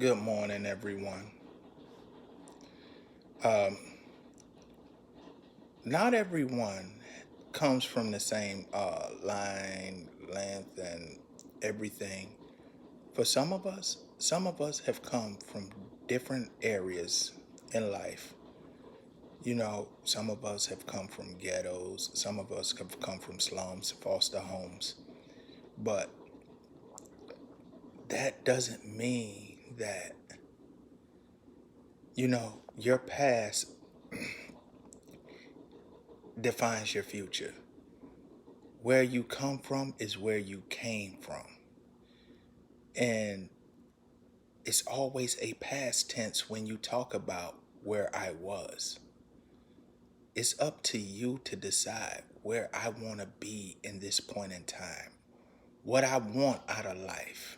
Good morning, everyone. Um, not everyone comes from the same line, length, and everything. For some of us have come from different areas in life. Some of us have come from ghettos, some of us have come from slums, foster homes. But that doesn't mean that, your past defines your future. Where you come from is where you came from. And it's always a past tense when you talk about where I was. It's up to you to decide where I want to be in this point in time, what I want out of life.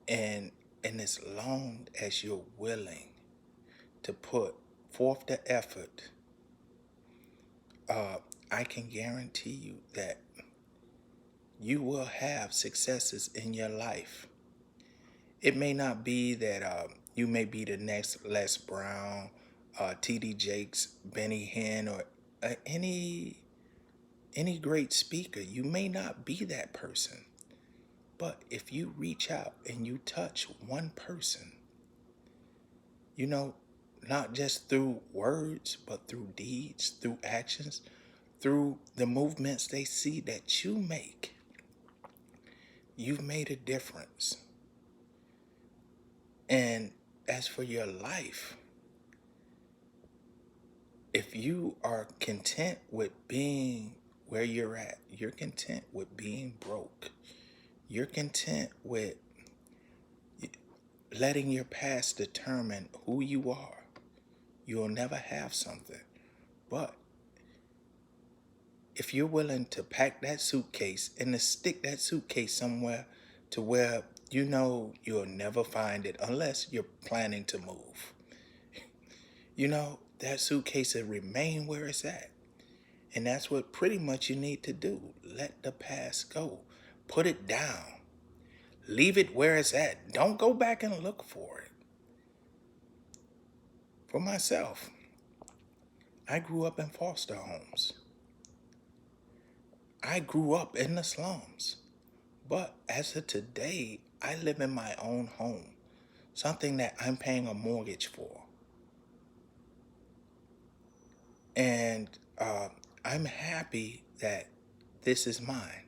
And as long as you're willing to put forth the effort, uh, I can guarantee you that you will have successes in your life. It may not be that you may be the next Les Brown, T.D. Jakes, Benny Hinn, or any great speaker. You may not be that person, but if you reach out and you touch one person, you know, not just through words, but through deeds, through actions, through the movements they see that you make, you've made a difference. And as for your life, if you are content with being where you're at, you're content with being broke, you're content with letting your past determine who you are, you'll never have something. But if you're willing to pack that suitcase and to stick that suitcase somewhere to where you know you'll never find it unless you're planning to move, that suitcase will remain where it's at. And that's what pretty much you need to do. Let the past go. Put it down. Leave it where it's at. Don't go back and look for it. For myself, I grew up in foster homes. I grew up in the slums. But as of today, I live in my own home, something that I'm paying a mortgage for. And I'm happy that this is mine.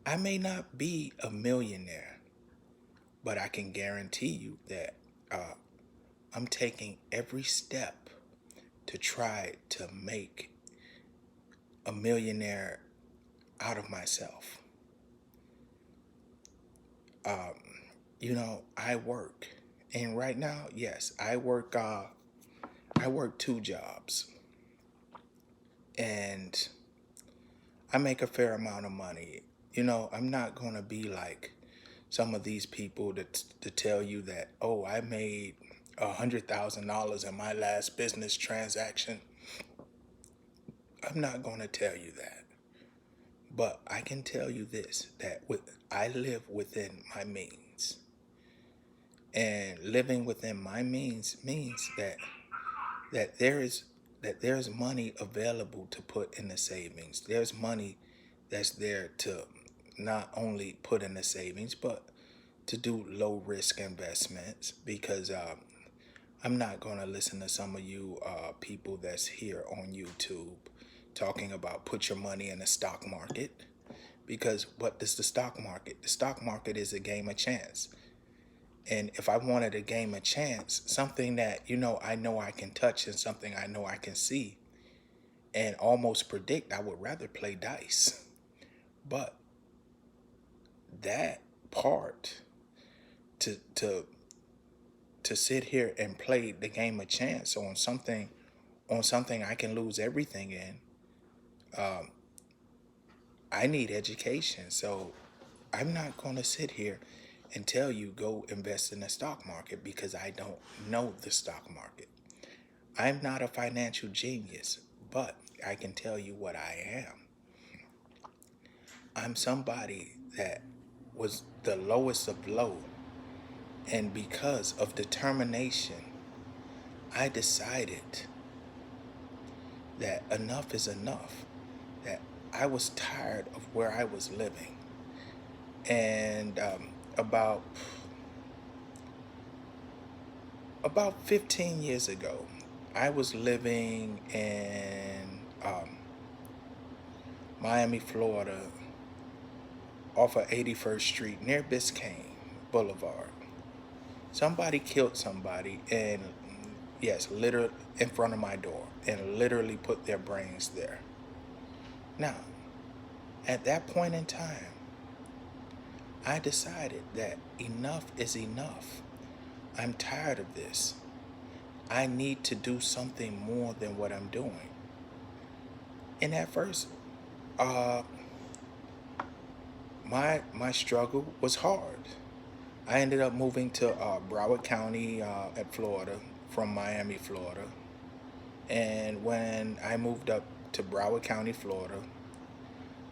I may not be a millionaire, but I can guarantee you that I'm taking every step to try to make a millionaire out of myself. Um, I work, and right now, yes, I work. I work two jobs, and I make a fair amount of money. I'm not gonna be like some of these people to tell you that, oh, I made $100,000 in my last business transaction. I'm not gonna tell you that. But I can tell you this, that I live within my means. And living within my means means that there is that there's money available to put in the savings. There's money that's there to not only put in the savings, but to do low risk investments because I'm not going to listen to some of you people that's here on YouTube talking about put your money in the stock market. Because what is the stock market? The stock market is a game of chance. And if I wanted a game of chance, something that, I know I can touch and something I know I can see and almost predict, I would rather play dice. But that part to to to sit here and play the game of chance on something I can lose everything in, um, I need education. So I'm not going to sit here and tell you go invest in the stock market because I don't know the stock market. I'm not a financial genius, but I can tell you what I am. I'm somebody that was the lowest of low And because of determination, I decided that enough is enough, that I was tired of where I was living. And about about 15 years ago, I was living in Miami, Florida, off of 81st Street near Biscayne Boulevard. Somebody killed somebody, and yes, literally in front of my door, and literally put their brains there. Now, at that point in time, I decided that enough is enough. I'm tired of this. I need to do something more than what I'm doing. And at first, uh, my struggle was hard. I ended up moving to Broward County at Florida from Miami, Florida. And when I moved up to Broward County, Florida,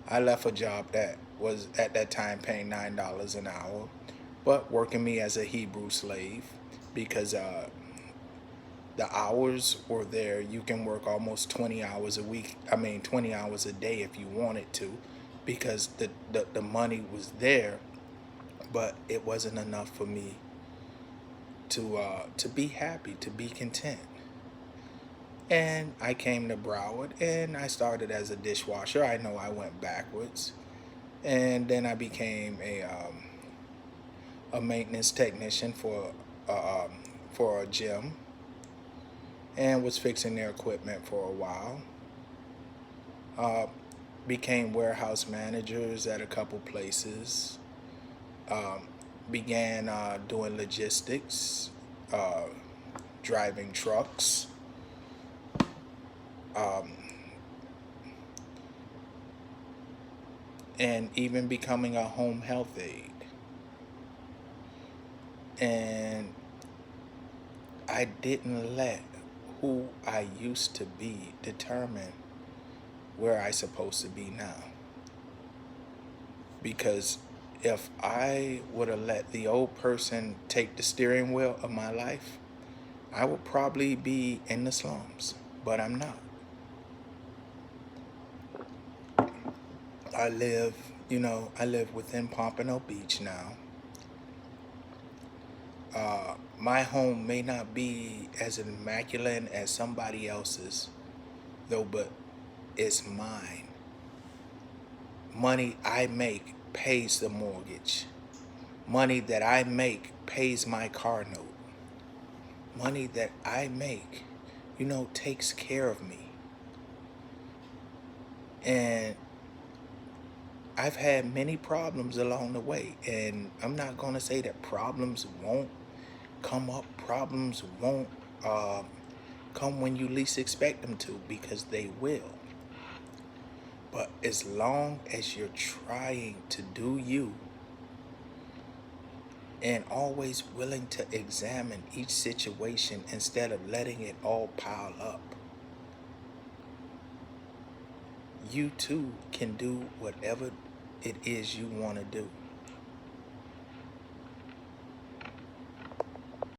I left a job that was at that time paying $9 an hour, but working me as a Hebrew slave because the hours were there. You can work almost 20 hours a week. I mean, 20 hours a day if you wanted to, because the money was there, but it wasn't enough for me to be happy, to be content. And I came to Broward and I started as a dishwasher. I know I went backwards. And then I became a maintenance technician for a gym, and was fixing their equipment for a while. Uh, Became warehouse managers at a couple places. Um, Began doing logistics, uh, driving trucks, um, and even becoming a home health aide. And I didn't let who I used to be determine where I supposed to be now. Because if I would have let the old person take the steering wheel of my life, I would probably be in the slums. But I'm not. I live within Pompano Beach now. My home may not be as immaculate as somebody else's, though, but it's mine. Money I make pays the mortgage. Money that I make pays my car note. Money that I make, takes care of me. And I've had many problems along the way. And I'm not going to say that problems won't come up, problems won't uh, come when you least expect them to, because they will. But as long as you're trying to do you, and always willing to examine each situation instead of letting it all pile up, you too can do whatever it is you want to do.